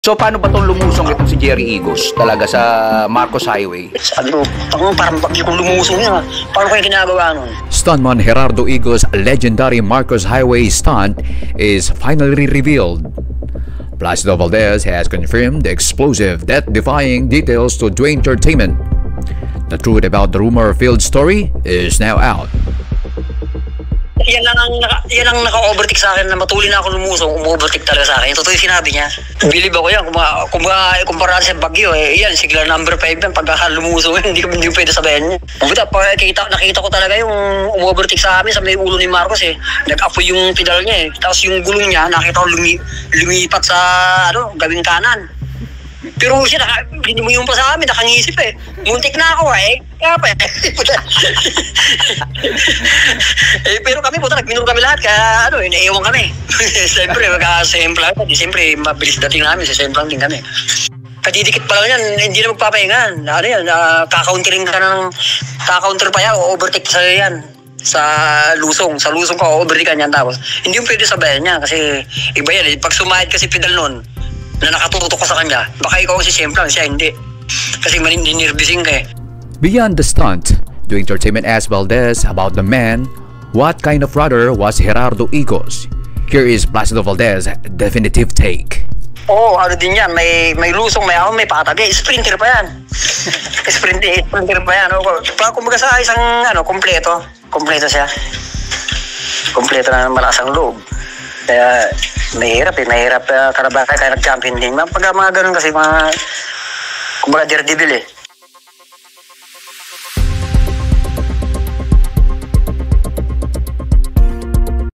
So paano ba itong lumusong itong si Jerry Igos talaga sa Marcos Highway? Sabi ko, parang pag kung lumusong yun, paano kayo ginagawa nun? Stuntman Gerardo Igos' legendary Marcos Highway stunt is finally revealed. Placido Valdez has confirmed the explosive, death-defying details to Dwayne Entertainment. The truth about the rumor-filled story is now out. Yan ang naka-overtake sa akin na matuloy na ako lumusong, umu-overtake talaga sa akin. Totoo yung sinabi niya. Believe ako yan. Kung kumpara sa Baguio, yan, sigla number 5 yan. Pagka lumusong, hindi ko pwede sabihin niya. Nakita ko talaga yung umu-overtake sa amin sa may ulo ni Marcos eh. Nag-apoy yung pedal niya eh. Tapos yung gulong niya, nakita ko lumipat sa gawing kanan. Pero siya, hindi mo yung pa sa amin, nakangisip eh. Muntik na ako eh. Kaya pa eh. Pero kami, nagminur kami lahat, kaya naiiwan kami. Siyempre, magka-semplang. Siyempre, mabilis dating namin, semplang din kami. Kadidikit pa lang yan, hindi na magpapahingan. Kaka-counter pa yan, o-overtake sa yan. Sa lusong ka, o-overtake yan. Tapos, hindi yung pwede sabayan niya, kasi iba yan eh. Pag sumahid kasi pedal nun, na nakatutok ka sa kanya, baka ikaw si semplang, siya hindi. Kasi maninirvising ka eh. Beyond the stunt, Dwayne Entertainment asked Valdez about the man, what kind of rider was Gerardo Igos? Here is Placido Valdez' definitive take. Din yan, may lusong, may patag, sprinter pa yan. sprinter pa yan. Kumbaga sa isang kompleto siya. Kompleto na malakas ang loob. Kaya mahirap karabahay kaya nag-champion din. Pag mga ganun kasi kumbaga daredevil eh.